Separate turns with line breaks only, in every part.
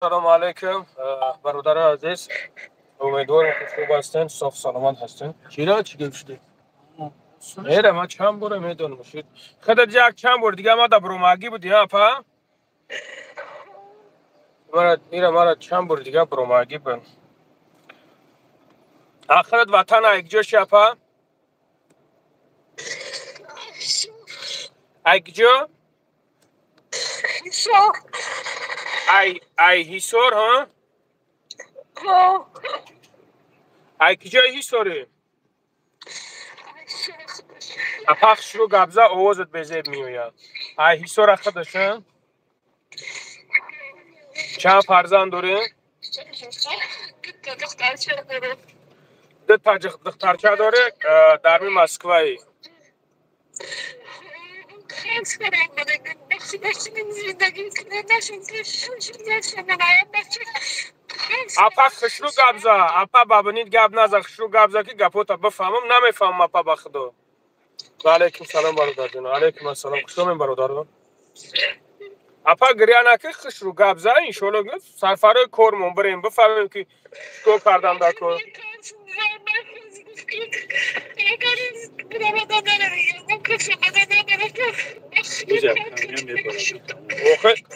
سلام علیکم برادر عزیز. امیدوارم که خوب هستین، صحت سلامت هستین. چرا چی گفتی؟ میره ما چند بار میدونم شد. خودت یک چند بار دیگه ما در بروماگی بودی ها پا؟ مرا چند بار دیگه بروماگی بن. آخرت وطن یک جا شپا؟ یک جا؟ ای هیسور ها؟ یک جا هیسوری؟ اپاخ شروع گابزا آوازت بزیب میوید. ای هیسور خودشن؟ چند فرزند داری؟ دو تا دخترچه داره در می مسکوی. اپا خشلو گابزا اپا بابنید گاب نزا خشلو گابزا که گپوتا بفهمم نمیفهمم اپا بخدو. علیکم سلام برادر جان. علیکم السلام. خوشم برادر. اپا گریانا که خشلو گابزا این شلو گفت سفر کورمون بریم بفهمیم که چیکار کردم دکو.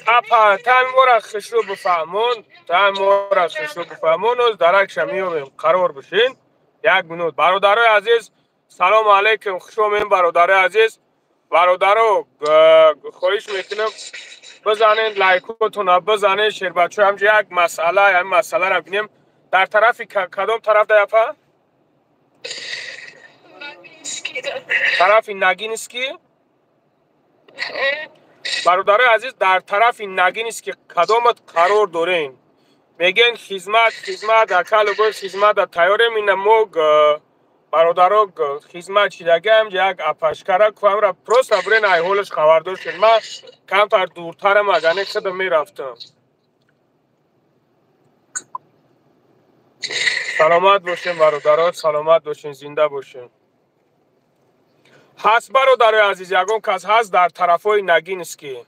اپا تایم مورا خشلو بفهمون و درک شمیومیم قرار بشین. یک منوت برادرای عزیز سلام علیکم. خوشم برادر عزیز. برادرو خواهش میکنم بزنین لایکوتون بزنین شیر بچه هم یک مسئله را بینیم در طرف کدام طرف دیپا؟ طرف نگینسکی؟ برادرای عزیز در طرف نگینسکی کدامت قرار دارین؟ میگن خدمت اکل گوش خدمت تیاره مینه موگ برادرو خدمت چیدگه هم یک اپشکره که را پروست برین ایهولش خبر داشتین. من کمتر دورترم اگه خودم میرفتم. سلامت باشین برادرها، سلامت باشین، زنده باشین. هست برادرای عزیز یگون کس هست در طرفای نگینسکی؟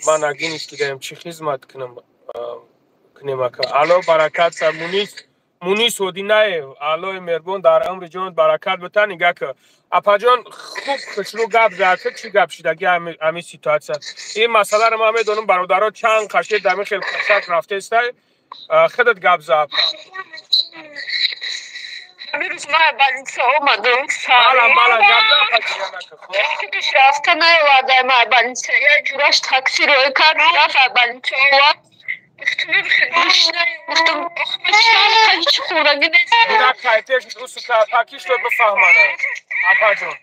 من نگینسکی دارم چی خدمت کنم اکا. الو برکت مونیس ودی نه الو مربون در امر جان برکت بتا نگه که اپا جان خوب خشلو گپ زده چی گپ شدگی همی سیتواتسا این مسئله رو ما میدونم برادرها چند خشید دمی خیلی خشک رفته است خودت گپ زده
بیروز ما بالینسا اومدم
بالا گپ زده
پیش رفته نیواده ما بالینسا یه جورش تاکسی روی کرد رفت بالینسا اومد گفتم اخمه هیچ خورگی نیست
گلک تایتش دوست که پاکیش رو بفهمانه اپا جون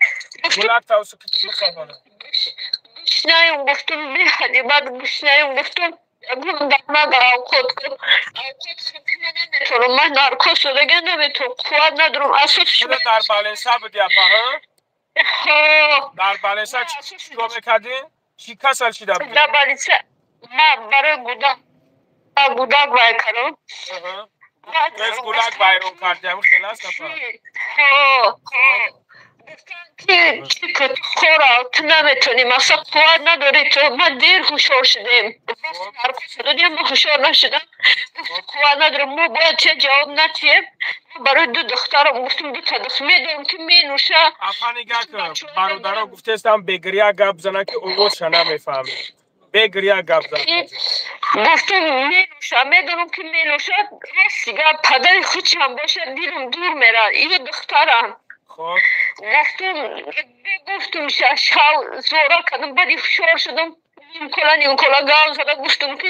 گلک تاوسو که بفهمانه
گوش نیم گفتم بیهدی بعد گوش نیم گفتم گفتم دمه در اوقات کن من نارکو شدگه نمیتونم خواهد ندارم اصف
شده در بالینسا بودی اپا ها؟ در بالینسا چی رو میکردین؟ چی کسل شده بودی؟
در بالینسا من برای گودک بای کردم
از گلک بایرون کردیم خلاص اپا
گفتن که چی کت خورا تو نمیتونی مثلا قوت نداری تو من دیر خوشحال شدیم نارکو شدیم ما خوشحال نشدم قوت ندارم ما باید چه جواب ندیم برای دو دخترم گفتم دو تا دست میدونم که می نوشه
اپا نگه که برادرها گفته استم بگریا گپ زنه که اووز نمیفهمی بگریا گپ زنه
گفتم می نوشه میدونم که می نوشه راستی گپ پدر خودش هم باشه دیرم دور میره این دخترم گفتم شاو زورا کردم بعدی فشار شدم نیم کلا گاز زده گفتم که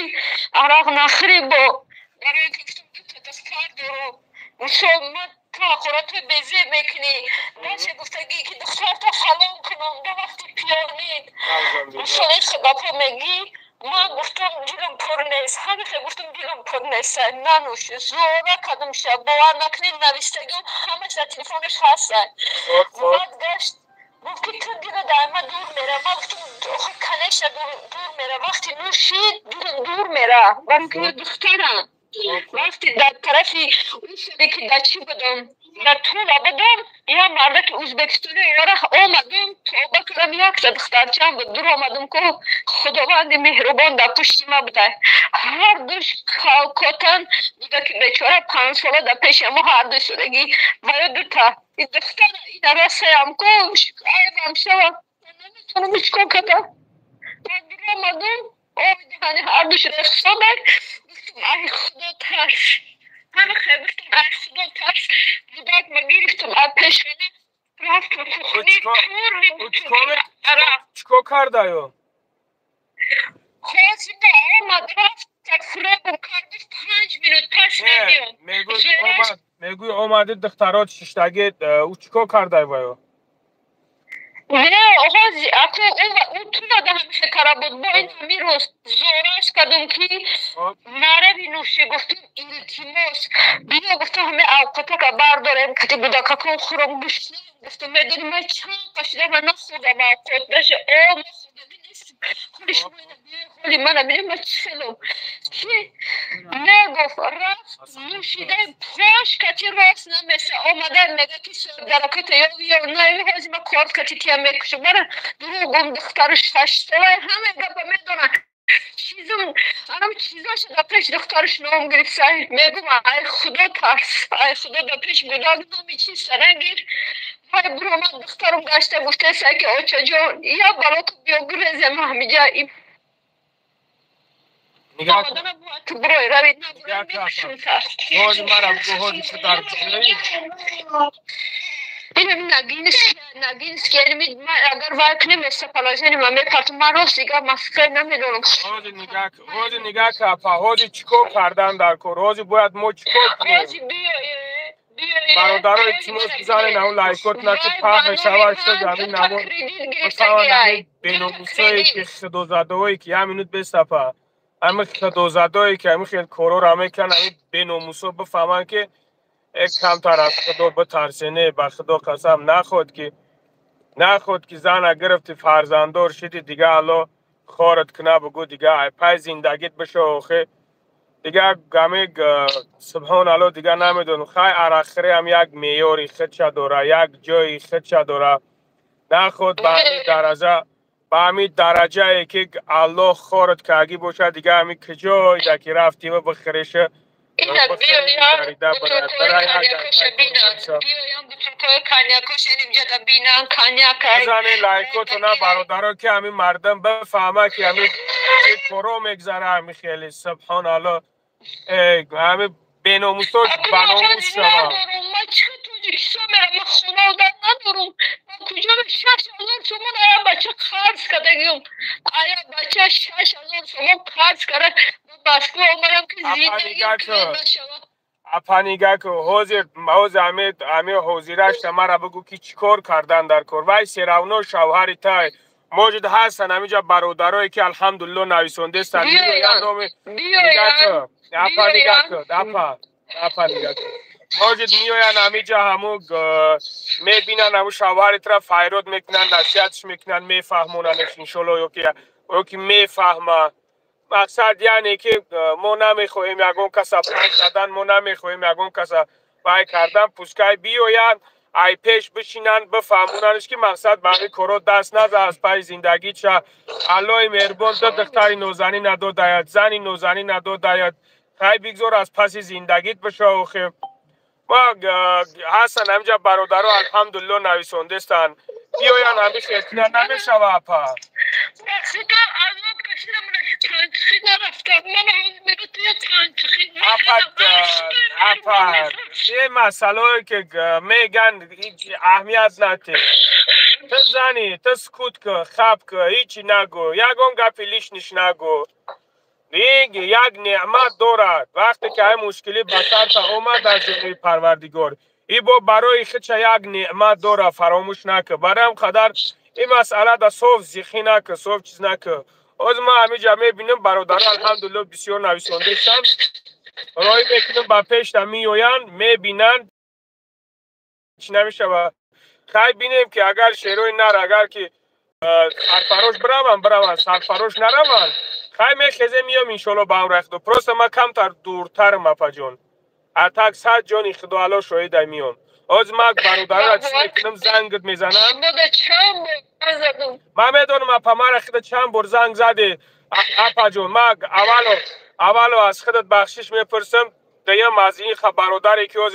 عراق نخری با برای اینکه گفتم تو دست کار دارو گفتم من تا خورات بیزی میکنی باشه گفتگی که دختر تا حلال کنم به وقت پیانید گفتم این خداپا میگی من گفتم دیلم پر نیست همیشه گفتم دیلم پر نیست ننوش زورا کردم شب باور نکنید نوشتگی همیشه تلفنش هست بعد گشت گفت که تو دیگه دائما دور میره ما گفتم کنش دور میره وقتی نوشید دور میره برای که دخترم وقتی در طرفی اون شده که در چی بودم در طول بدم یا مرد که ازبکستانی یاره آمدم توبه کردم یک دخترچم بود دور آمدم که خداوند مهربان در پشت ما بوده هر دوش کاتن بوده که بیچاره 5 ساله در پیش ما هر دوش شدگی باید دوتا این دختر این راسته هم کن عیبم شوم نمیتونم چکن کردم من دور آمدم دهانی هر دوش رخصا بر گفتم ای خدا ترس همه خیلی گفتم ای خدا ترس بودک ما گرفتم از پیشانه رفتم تو خونی طور
چکو کرده یو؟
خواستی با آمد رفت تکفره بم کردش 5 minut پس نمیام
میگوی آمده دخترات ششتگی او چکو کرده یو؟
نه آقا اون تو نده همیشه کاره بود با این همی روز زورش کردم که نره بینوشه گفتم التماس بیا گفتم همه اوقاتا که بردارم کتی بوده که کن خورم بشنم گفتم میدونی من چند کشیده من نخوردم اوقات بشه من خوردمی نیستم خودش خودی من بینیم من چلم که نگفت رفت نوشیده پاش کتی راست نمیشه آمده میگه که درکت یا نه هازی من کارت کتی تیم میکشه برای دروغم دخترش 8 ساله همه گفت میدونن چیزم الان چیزاش در پیش دخترش نام گرفت صحیح میگم ای خدا ترس ای خدا در پیش بودن نامی چی سرنگیر های برو من دخترم گشته گفته سعی که آچا جان یا بالا تو بیا گریزم همیجا این
نگاه
آمدن تو بروی روید نبروی میکشم ترس
هازی مرا بگو هازی چه در بگوی؟
اینم نگینس که من اگر وقت نمیسته پلاژنی من میپرتم من راست دیگه مسکر نمیدونم
هازی نگاه که اپا هازی چکو کردن در کور هازی باید ما چکو کنیم
هازی بیایی
برادرای تیموز بزنین اون لایکوت نکه پاک شوار شد همین نمون مثلا همین بینوموسایی که خدوزادهایی که همینوت بستپا همین خدوزادهایی که همین خیلی کورور همه کن همین بینوموسو بفهمن که یک کمتر از خدا بترسینه به خدا قسم نخود که زن گرفتی فرزندار شدی دیگه الله خارت کنه بگو دیگه پای زندگیت بشه آخه دیگه گمه سبحان الله دیگه نمیدونم خیلی اراخره هم یک میاری خدشه داره یک جایی خدشه داره نخود به همین درجه ای که الله خارت که اگه باشه دیگه همین کجایی دکی رفتی و بخریشه
اینا بیایم بطور کنیاکوش بینن بیایم بطور کنیاکوش اینجا دا بینن کنیاک
بزنه لایکوتو نه برادرها که همین مردم بفهمه که همین چه کرو میگذره همین خیلی سبحان الله همین بیناموساش بناموس شما
من چه توجیکسا میرم من خونه آدم ندارم من کجا به 6,000 تومان آیا بچه خرز کردگیم آیا بچه 6,000 تومان خرز کرده بسکو آمدم که زندگی کنم نشود
اپا نگه که حوز همه حوزیرش مرا بگو که چی کار کردن در کار وای سیراونو شوهری تای موجود هستن همیجا برادرایی که الحمدلله نویسنده هستن اپا نگه که موجود میوین همیجا همو میبینن همو شوهری طرف فیرود میکنن نصیحتش میکنن میفهموننش انشالله یکی میفهمه مقصد یعنی که ما نمیخواهیم یکون کسا پنج زدن ما نمیخواهیم یکون کسا وای کردن پوسکای بیوین ای پیش بشینن بفهموننش که مقصد برای کرو دست نزد از پای زندگی چه الله مهربان دختری نوزنی ندو داید زنی نوزنی ندو داید خیلی بگذار از پس زندگیت بشه آخه ما هستن همینجا برادرها الحمدلله نویسنده هستن بیاین همیشه اطلاع نمیشه و اپا یه مسئله که میگن اهمیت نده تو زنی تو سکوت که خب که هیچی نگو یکم گپی لیشنش نگو یک نعمت دارد وقتی که این مشکلی بسر تا اومد از جمعی پروردگار ای با برای خودش یک نعمت داره فراموش نکه برای هم قدر این مسئله دا صوف زیخی نکه صوف چیز نکه از ما همه جمعه بینیم برادر الحمدلله بسیار نویسنده شد رای میکنیم با پیش تا میوین میبینن چی نمیشه و خیلی بینیم که اگر شیروی نر اگر که سرفروش برون سرفروش نرون خیلی میخیزه میام انشالله با هم رخت و پروست ما کمتر دورتر مپا جون اتاک 100 جانی خدا علا شاید میام از ما برادر را چی میکنم زنگت میزنم ما میدونم اپا ما را خودت چند بار زنگ زدی اپا جون ما اولو از خودت بخشش میپرسم دیم از این برادری که از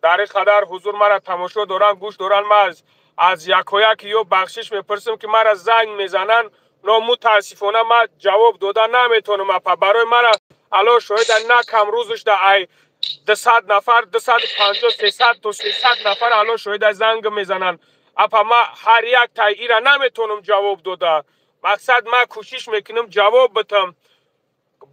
در قدر حضور مرا تماشا دوران گوش دوران ما از یک و یک یو بخشش میپرسم که مرا زنگ میزنن نو متاسفانه ما جواب دادن نمیتونم اپا برای مرا الان شاید نه کم روزش در ای 200 نفر 250 300 تا 300 نفر الان شاید زنگ میزنن اپا ما هر یک تایی را نمیتونم جواب داده مقصد ما کوشش میکنم جواب بدم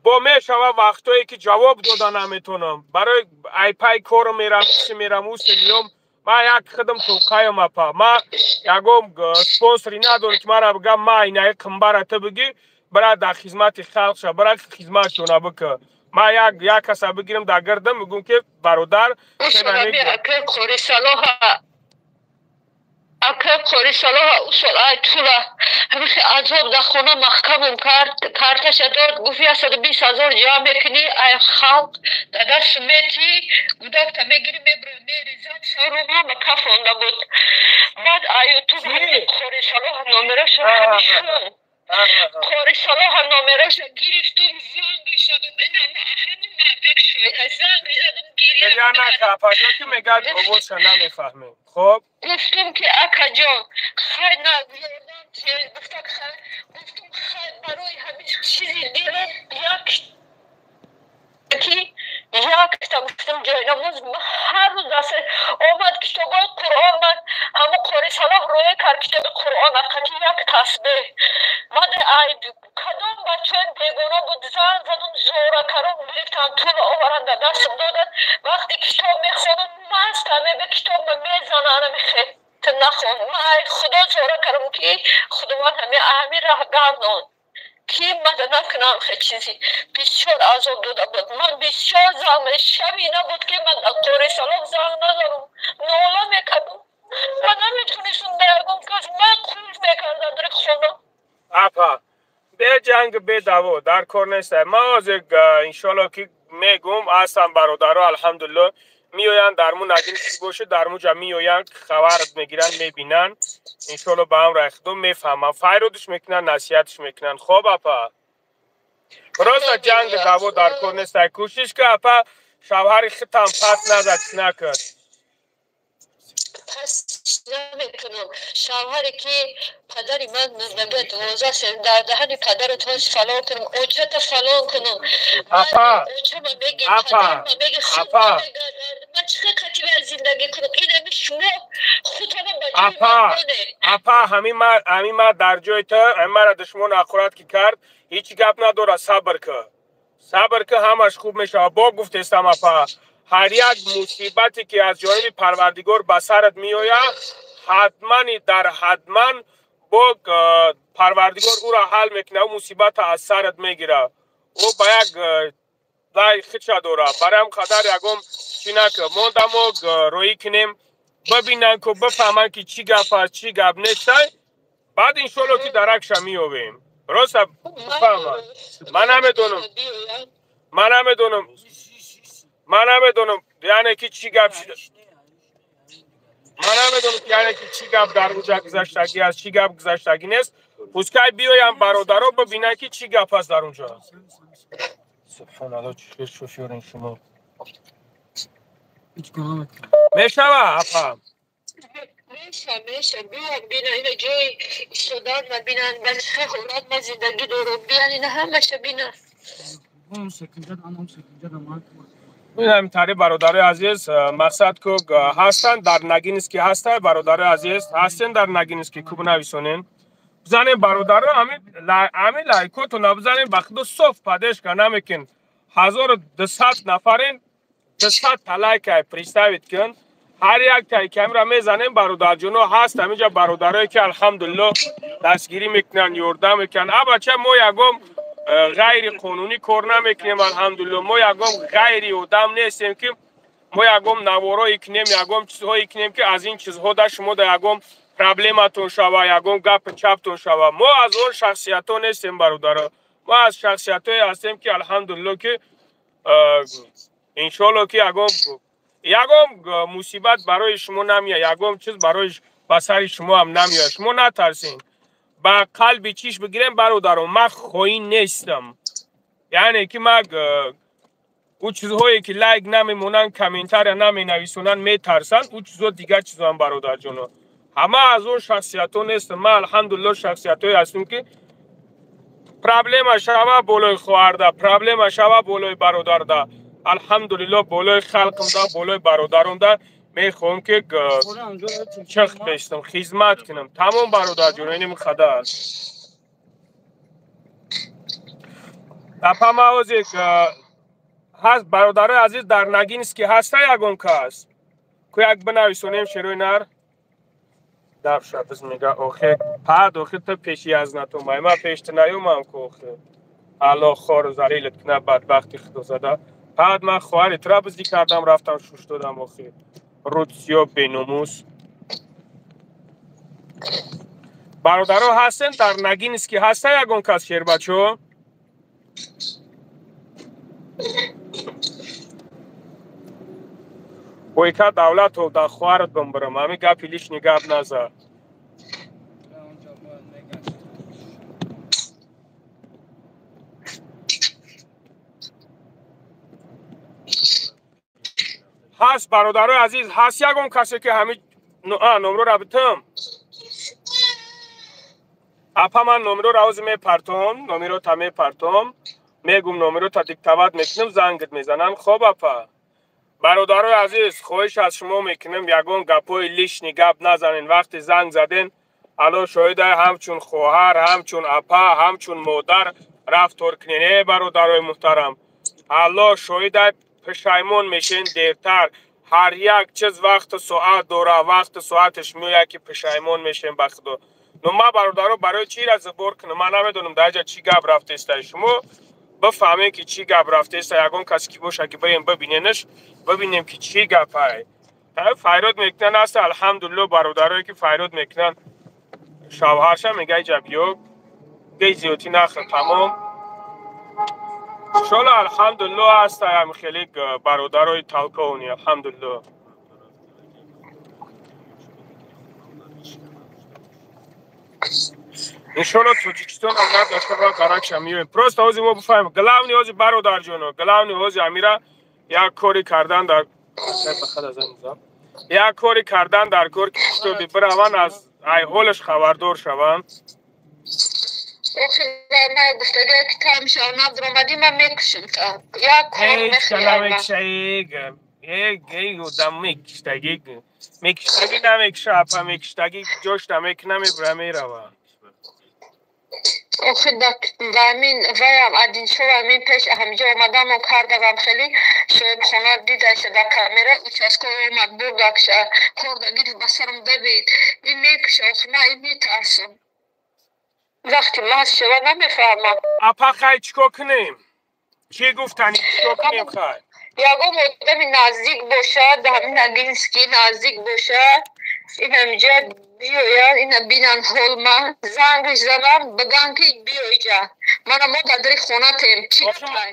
با میشوه وقتایی که جواب داده نمیتونم برای ای پای کار میرم میام ما یک خدم توقعیم اپا ما یکم سپانسری ندارم که مرا بگم ما اینه کمبر تو بگی برای در خدمت خلق شد برای خدمت شونه بکن ما یک کسا بگیرم در گردم بگم که برادر
اکر قاری صلاح اصول ای طوله همیشه عذاب در خونه محکمم کارتش داد گفتی 120,000 جمع میکنی ای خلق در دست میتی گودک تا میگیری میبری زن سرون همه کفانده بود بعد ایو تو قاری صلاح نامرش همیشه قاری صلاح نامرش گرفتم زنگ شدم اینم همین مردک شد زنگ زدم گیریم
یا نه کپاجا که میگد عبوش نمیفهمیم خب
گفتم که اکا جان خیلی نگیردم که گفتم خیلی برای همیشه چیزی دیرم یک تا گفتم جای نماز هر روز دست آمد کتاب قرآن من همه قاری صلاح روی کرد کتاب قرآن اقلی یک تسبیح من کدام بچه بیگانه بود زن زدم زوره کرم گرفتم طول آورنده دستم دادن وقتی کتاب میخونم مست همه به کتاب میزنن میخه تو نخون من خدا زوره کرم که خداوند همه راه گردان کی من نکنم خیلی چیزی بسیار عذاب داده بود من بسیار زنگ شبی نبود که من قاری صلاح زنگ ندارم ناله میکردم من نمیتونستم برگم که من خود میکردم در خونه
اپا به جنگ به دعوا در کار نیست ما از انشالله که میگم اصلا برادرها الحمدلله میوین درمون نگینش باشه درمون جا میوین خبرت میگیرن میبینن انشالله با هم رخدم میفهمن فایرودش میکنن نصیحتش میکنن خب اپا راست جنگ دعوا در کار نیست کوشش که اپا شوهر خطم پس نکرد
پس نمیکنم شوهری که پدری من نبه 12 سال در دهن پدر توش فلان کنم اوچه تا فلان کنم
اپا
اوچه ما بگی پدر ما بگی خود من چه خطی بر زندگی کنم این همه شما خود همه بجای من بونه
اپا همین ما در جای تا همه را دشمن اخورت که کرد هیچی گپ نداره صبر که همش خوب میشه با گفتستم اپا هر یک مصیبتی که از جانب پروردگار به سرت میآید حتما با پروردگار او را حل میکنه و مصیبت از سرت میگیره او با یک لای خدشه داره برایم قدر یکم چی نکه موندم روی کنیم ببینن که بفهمن که چی گپ است چی گپ نیست بعد انشالله که درکش میابیم راست بفهمن من نمیدونم یعنی که چی گپ چی گپ در اونجا گذشتگی است چی گپ گذشتگی نیست پوسکای بیایم برادرها ببینن که چی گپ است در اونجا سبحان الله چه شوفیورین شما میشوه افهم
میشه بیان این جای ایستادن و بینن بچه حالات ما زندگی دارم بیان این همشه بینن
این همینطوری برادر عزیز مقصد که هستن در نگینسکی هستن برادر عزیز هستن در نگینسکی کوب نویسونین بزنین برادر همین لایکو تو نبزنین بخدو صف پدش که نمیکن 1200 نفرین 200 لایک پریستاوید کن هر یک تای کامرا میزنیم برادر جونو هست همینجا برادرایی که الحمدلله دستگیری میکنن یوردم میکنن بچه ما یکم غیر قانونی کار نمیکنیم الحمدلله ما یکم غیری آدم نیستیم که ما یکم نوارایی کنیم یکم چیزهایی کنیم که از این چیزها در شما در یکم پرابلماتون شوه یکم گپ چپتون شوه ما از اون شخصیت ها نیستیم برادر ما از شخصیت هایی هستیم که الحمدلله که انشالله که یکم یگام مصیبت برای شما نمیاد، یگام چیز برای بسر شما هم نمیاد. شما نترسین، با قلب چیش بگیریم برادرم. من خواهی نیستم، یعنی که من او چیزهایی که لایک نمیمونن، کامنتار نمینویسونن، میترسن. او چیزها دیگر چیزا هم برادر جانو. همه از اون شخصیت ها نیستم. من الحمدلله شخصیت هایی هستم که پرابلم شما بالای خواهر ده، پرابلم شما بالای برادر ده. الحمدلله بالای خلقم ده، بالای برادرم ده. میخوام که چخ بشتم، خدمت کنم تمام برادر جانو. اینم خدا اپا ما که هست برادر عزیز در نگینسکی هسته یگون کس که یک بنویسونیم شروع نر در شبز میگه اوخی پاد اوخی تا پیشی از نتو مای ما پیشت نیوم هم که اوخی الله خور زلیلت کنه بدبختی خدو زده پاد من خواهری ترابزی کردم رفتم شوش دادم اوخی روتسیو بینوموس برادرو هستن در نگینسکی هسته یگون کس شیر بچو ویکا دولت و در خوارت بمبرم همی گپی لیش نگاب نزد هست برادر عزیز هست یکم کسی که همین نمرو را بتم اپا من نمرو را از میپرتم نمرو تا میپرتم میگم نمرو تا دیکتاوت میکنم زنگت میزنم. خب اپا برادر عزیز خواهش از شما میکنم یگون گپوی لیش نگاب نزنین. وقتی زنگ زدین الان شاید همچون خواهر همچون اپا همچون مادر رفتار کنین. برادرای محترم الله شاید پشیمون میشین دیرتر. هر یک چیز وقت ساعت دوره وقت ساعتش میاد که پشیمون میشین بخدا. نو ما برادرو برای چی را زبور کنم؟ من نمیدونم درجا چی گپ رفته است. شما بفهمین که چی گپ رفته است. یگون کسی که باشه که بریم ببینینش ببینیم که چی گپ های فیرود میکنن است. الحمدلله برادرایی که فیرود میکنن شوهرش میگه جبیو گی زیوتی نخل تمام شالا الحمدلله هست. هم خیلی برادرای تلکونی الحمدلله. انشالله توجیکستان هم نداشته را درکش میویم. پروست هازی ما بفهمیم گلاونی هازی برادر جانو گلاونی هازی امیره یک کاری کردن در یک کاری کردن در کار که تو ببرون از ایهولش خبردار شوند.
من گفته که تمشه نبدرمدی من میکشم تا یک کار
میخیرم یک دم میکشتگی میکشتگی نمیکشه اپا میکشتگی جوش نمیک نمیبره میروه
آخه دامین ویم ادین شو همین پیش همجا آمدم و کردم خیلی شاید خونه دیده شده کامیرا اچسکو اومد بردکشه خوردگی بسرم دبید این میکشه آخه نه این میترسم وقتی ماست شده نمیفهمم.
اپا خواهی چکو کنیم؟ چی گفتنی چکو کنیم خواهی؟
یگو مدمی نزدیک باشه دامین اگینسکی نزدیک باشه این همجا بیاید این بینن هولما زنگش زدم بگن که بیایجا من ما در خونه تیم چی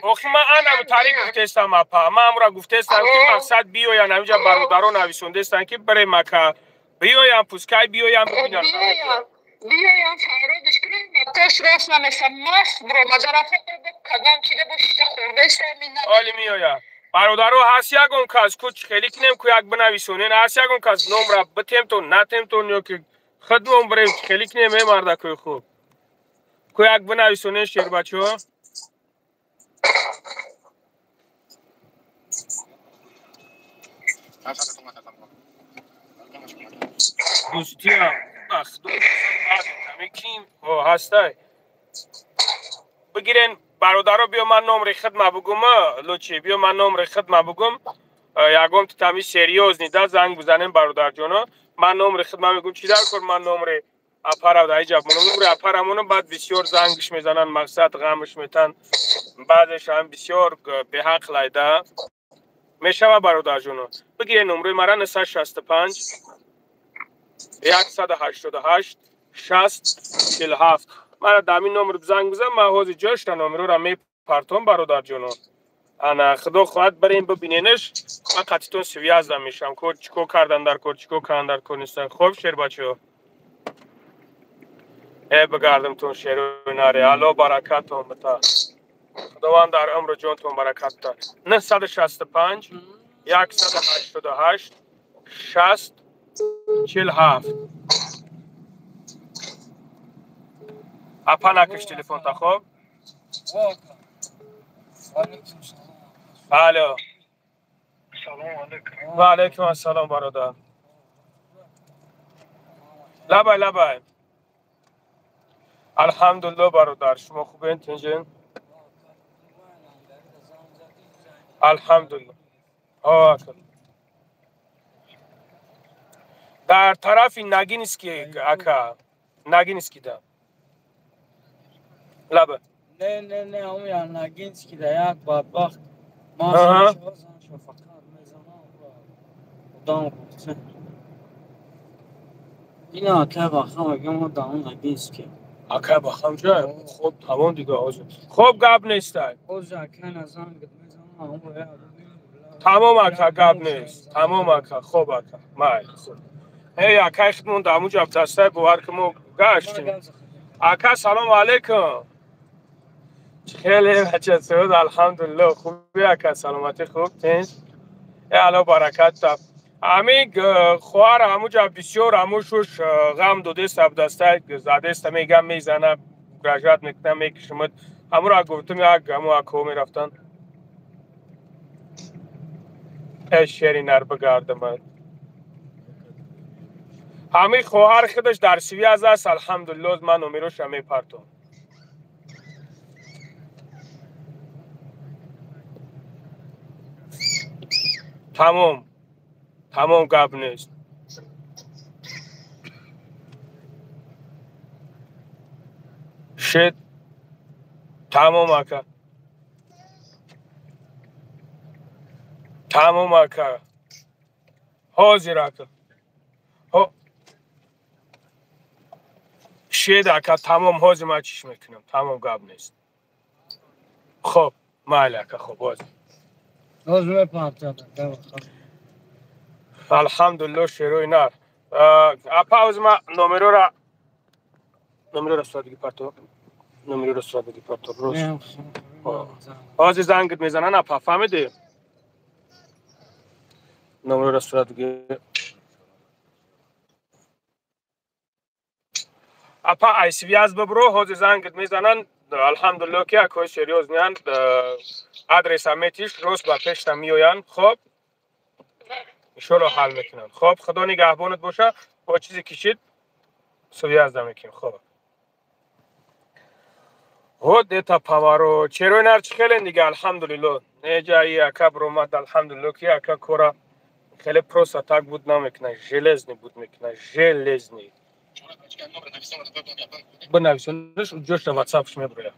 آخه من انم تاریخ گفته استم اپا من امرا گفته استم که مقصد بیاید نمیجا برادرو نویسونده استن که برای مکه بیایم پوسکای بیایم ببینن
بیایم فرادش کنیم مکتش راست نمیسم مست برو مدرفه کدام چیده باشته خورده استم
آلی میاید برادرو هست یکون کس کچ خیلی کنیم که یک بنویسونین هست یکون کس نمره بتیم تو نتیم تو یا که خدمون بریم خیلی کنیم ای مرده که خوب که یک بنویسونین شیر بچه ها دوستی هم بخت کیم هسته بگیرین برادرو بیا من نمره خدمه بگم لوچی بیا من نمره خدمه بگم یکم تو تمیز سریوز نیده زنگ بزنیم برادر جانو من نمره خدمه میگم چی در کن من نمره اپر در ایجاب من نمره اپرمونو بعد بسیار زنگش میزنن مقصد غمش میتن بعدش هم بسیار به حق لایده میشه برادر جانو بگیرین نمره مرا 965 188 60 47 من دامین نمره زنگ بزنم من حوضی جشت نمره را میپرتم برادر جانو انا خدا خواهد بریم ببینینش. من قطعتون سویازده میشم که چیکو کردن در کار چیکو کردن در کار نیستن. خوب شیر بچه بگردم تون شیر و ناره. الله برکتون بتا. خداوند در عمر جونتون برکت ده. 965 188 60 47 اپا نکش تلفن تا خوب. الو و علیکم السلام برادر. لبای لبای الحمدلله برادر. شما خوبین تنجین؟ الحمدلله. در طرف نگینسکی اکا نگینسکی ده لبه
نه اون یا نگینسکی ده یک بدبخت ماشین شو فقط میزنم خدام بخشه این اکا بخم اگه دامون نگینسکی
اکا بخم جای خوب تمام دیگه آزو خوب گب نیسته
آزو اکا نزنگ میزنم
تمام اکا گب نیست تمام اکا خوب اکا مای هی اکا اشتمون دامو جاب دسته بوار که مو گشتیم اکا سلام علیکم. خیلی بچه سعود الحمدلله خوبی اکا سلامتی خوب تین الله برکت تا همین خوار همو جا بسیار هموشوش غم دوده سب دسته زده است میگم میزنه گراجات میکنه میکشمد همو را گفتم یک همو اکو میرفتن شیری نر بگردم همین خواهر خودش در سویاز است الحمدلله من امیروش همی پرتم تمام گب نیست شد تمام اکا حاضر اکا شد اکا تمام حاضر ما چیش میکنم تمام گب نیست خب مال اکا خب
حاضر پرتم
الحمدلله شیروی نر اپاوز ما نمرو را سوادگی پرتو نمرو را سوادگی پرتو روز حاضر زنگت میزنن اپا فهمیدی نمرو را سوادگی اپا ایسویاز ببرو حاضر زنگت میزنن الحمدلله که اکوی شیریوز نیان ادرس همیتیش روز با پیشتا میویان خب ایشالله حل میکنن خب خدا نگهبانت باشه با چیزی کشید سویاز نمیکنیم خب هو دیتا پاورو چیروی نرچ خیلی دیگه الحمدلله نیجایی اکا برومد الحمدلله که اکا کورا خیلی پروسا تاک بود نمیکنه ژلزنی بود میکنه ژلزنی بنویسونش جوش رو واتساپش میبره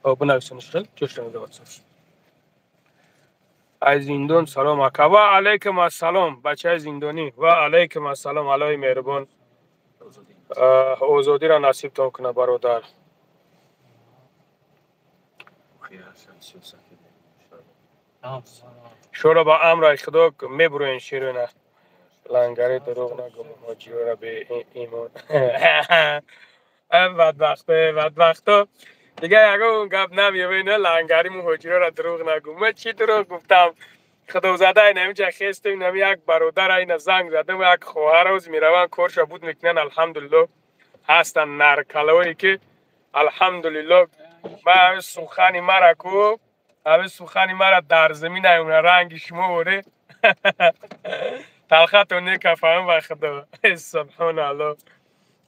بنویسونش خیلی جوش رو میبره واتساپش از زندان سلام اکا و علیکم السلام بچه زندانی و علیکم السلام علای مهربان آزادی را نصیب تان کنه برادر شورا با امر خدا میبروین شیرونه لنگری دروغ نگم ماجیو را به ایمان بدبختا دیگه اگه گپ نمیوینه لنگری مهاجر را دروغ نگم من چی دروغ گفتم خدا زده این همینجا خستیم نمی یک برادر این زنگ زده و یک خواهر روز میروان کارشا بود میکنن الحمدلله هستن نرکلوی که الحمدلله من سوخانی مرا کو همه سوخانی مرا در زمین اون رنگ شما وره تلخاتون نکفهم و خدا سبحان الله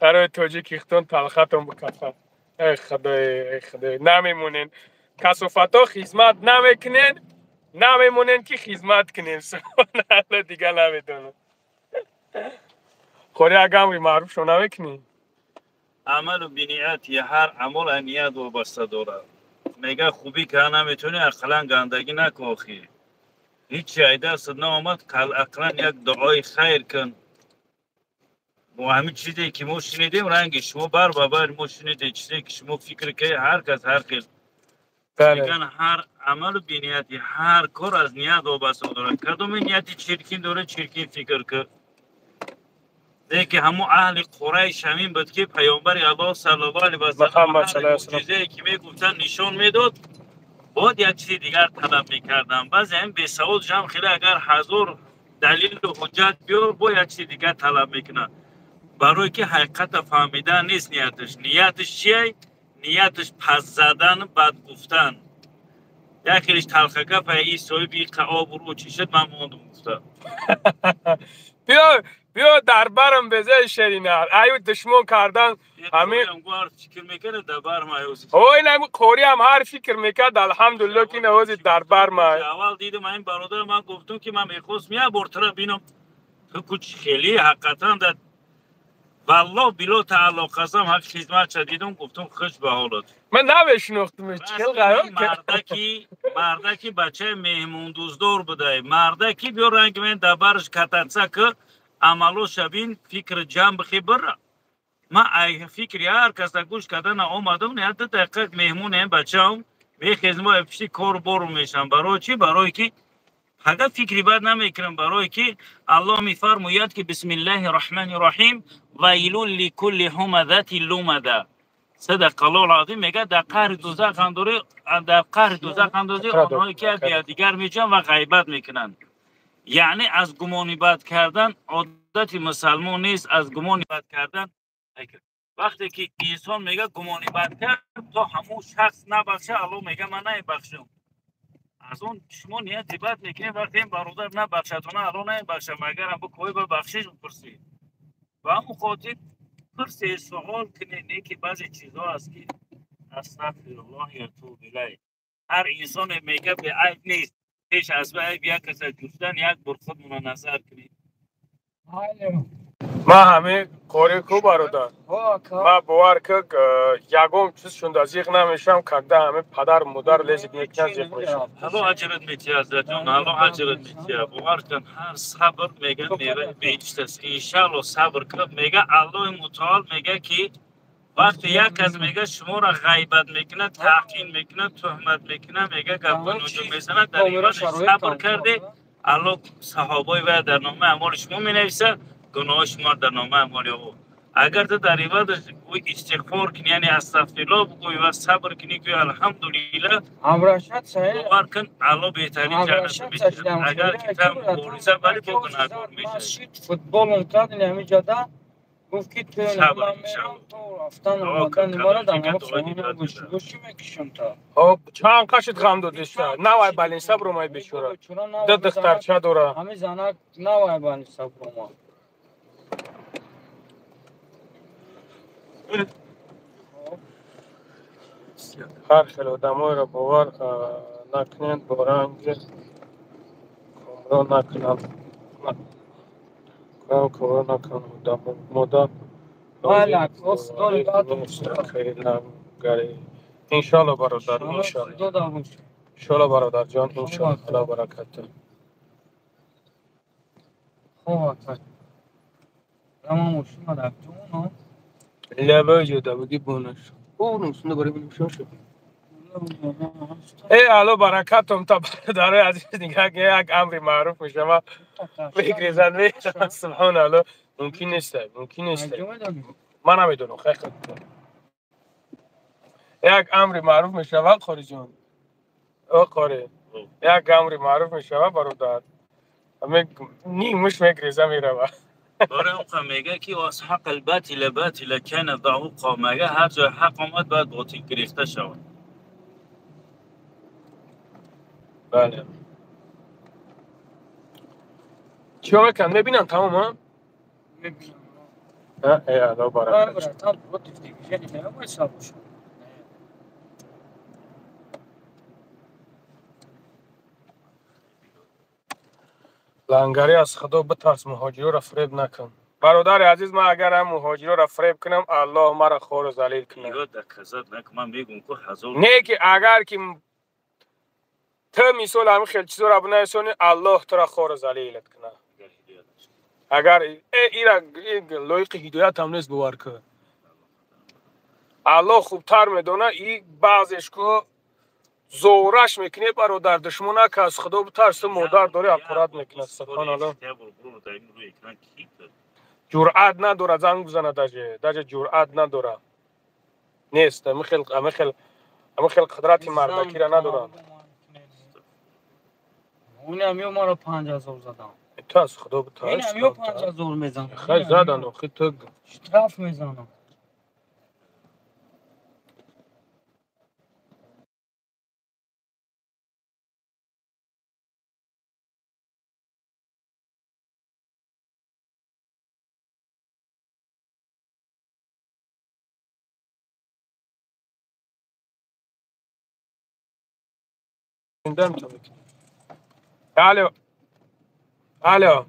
برای توجیه اختون تلخاتون بکفهم ای خدای نمیمونین کسافتا خدمت نمیکنین نمیمونین که خدمت کنین سبحان الله دیگه نمیدونم خوری اگه معروف شو نمیکنین
عمل و بنیت یه هر عمل نیت و بسته داره میگه خوبی که نمیتونی اقلا گندگی نکن خیلی هیچ ایده است نامد اقلا یک دعای خیر کن و همین چیزی که ما شنیدیم رنگ شما بر ما شنیدیم چیزی که شما فکر که هر کس هر خیل میگن هر عمل و بینیتی هر کار از نیت وابسته داره. کدوم نیتی چرکین داره چرکین فکر کرد. دیگه همون اهل قریش همین بود که پیامبر الله صلی الله علیه و سلم هر معجزه‌ای که میگفتن نشون میداد باید یک چیز دیگر طلب میکردن. بعضی هم بی سواد جمع خیلی اگر هزار دلیل و حجت بیار با یک چیز دیگر طلب میکنن برای که حقیقت فهمیدن نیست نیتش چیه؟ نیتش پس زدن بد گفتن. یکیش تلخگه پایی صاحبی قعاب رو چشد من موندم گفته
بیا در برم بزه شرینار ایو دشمن کردن همین
فکر میکنه در برم ایوزی
اوه این قوری هم هر فکر میکرد الحمدلله که نوازی در برم
اول دیدم این برادر من گفتم که من میخواست میا برطره بینم تو کچ خیلی حقیقتا در والله بلا تعلق قسم حق خدمت چه دیدم گفتم خوش به حالت
من نمیشناختمش چل قرار
مردکی بچه مهمون دوزدار بوده مردکی بیا رنگ من در برش کتنسه که عملو شبین فکر جمع بخی بره ما ای فکری هر کس گوش کردن آمدم نه حتی دقیق مهمون این بچه هم به خدمت افشی کار برو میشن برای چی؟ برای که حقا فکری بد نمیکنم برای که الله میفرماید که بسم الله الرحمن الرحیم ویل لکل همزه لمزه صدق الله العظیم میگه در قهر دوزخ اندازه آنهایی که از دیگر میجن و غیبت میکنن یعنی از گمانی بد کردن عادت مسلمان نیست از گمانی بد کردن وقتی که انسان میگه گمانی بد کرد تا همون شخص نبخشه الله میگه من نبخشم از اون شما نیت بد میکنید وقتی این برادر نبخشتونه الله نبخشه مگر هم بکوی به بخشش بپرسید و همون خاطر پرسی سوال کنید که بعضی چیزها هست که استغفرالله یتوب الیه هر انسان میگه به عیب نیست پیش از به عیب یک کس جفتن یک بر خودمون نظر کنید
ما همه قوری کو برادر ما باور که یکم چیز شوند از یک نمیشم که همه پدر مادر لیزک میکنن زیق میشم
حالا اجرت میتی از جون حالا اجرت میتی باور کن هر صبر میگه میوه بیشت است انشالله صبر کن میگه الله متعال میگه که وقتی یک کس میگه شما را غیبت میکنه تحقیر میکنه تهمت میکنه میگه گفتن اونجا میزنه در ایوانش صبر کرده الله صحابای و در نامه اعمال شما مینویسه گناه شما در نامه اعمال او اگر تو در ایوانش استغفار کنی یعنی استغفرالله بگوی و صبر کنی که الحمدلله باور کن الله بهترین جنت میشه اگر که تم مبارزه ولی با گناهکار میشه
فوتبال کردن همین جاده گفت که تو رفتن آمدن ما در نمو گوشی میکشم تا
چند قشت غم دادشته نوای بلین صبر اومای بشوره ده دخترچه دوره
همین زنک نوای بلین صبر اومای
هر خیلی آدمای را باور نکنید بارنگ کامران نکنم کامران نکنم مدام انشالله برادر انشالله برادر جان انشالله خدا برکت
خواه تمام شما رفتون
لبه جدا بگی بونش اونم سنده برای بینیم شد ای الو برکتم تا برادرای عزیز نگه که یک امری معروف میشه ما بگریزن میشن سبحان الله ممکن نیست من نمیدونم خیلی یک امری معروف میشه خاری جان او خاری یک امری معروف میشه برادر نیمش میگریزه میره
برای اون میگه که از حق الباطل باطل کان ضعوقا میگه هر جای حق آمد باید باطل گرفته شود
بله چیو میکن میبینم تمام ها؟
میبینم
ای الله برکت لنگری از خدا بترس مهاجرو را فریب نکن برادر عزیز من اگر هم مهاجرو را فریب کنم الله مرا خور و ذلیل کنه نه که اگر که تو میسول همین خیلی چیزو را بنویسونی الله تو را خور و ذلیلت کنه اگر این لایق هدایت هم نیست باور که الله خوبتر میدونه این بعضش که زورش میکنه برادر دشمنا که از خدا بترسه مادر داره اقرات میکنه سبحان الله جرأت نداره زنگ بزنه داجه جرأت نداره نیست اما خیلی قدرت مردکی را نداره
اونم یه ما رو 5000 زدم
تو از خدا بترس
اینم یه 5000 میزنم
خیلی زدن آخه تو
اشتراف میزنم
زندم تو میکنی الو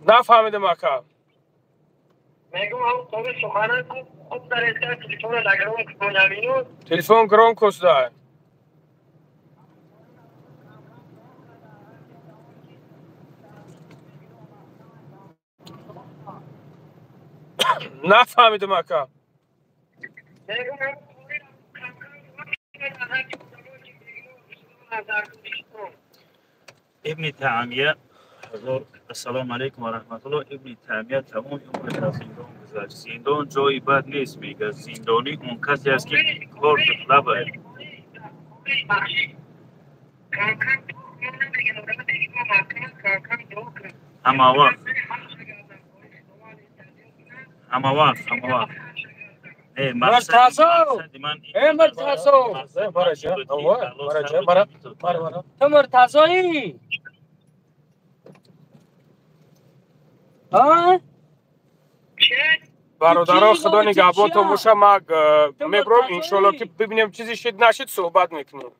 نفهمیدم اکا
میگم هم تو سخنان خوب در اسکان تلفن لگرام کنامینو
تلفن گرام کسده نفهمیدم اکا
میگم هم
ابن تعمیه السلام علیکم و رحمت الله. ابن تعمیه تمام عمرش از زندان گذشت. زندان جایی بد نیست میگه. زندانی اون کسی است که کار طلبه. همه وقت
مرتاسو تو مرتاسویی ها
برادرها خدا نگهبان تو باشه ما میبرم انشالله که ببینیم چیزی شد نشد صحبت میکنیم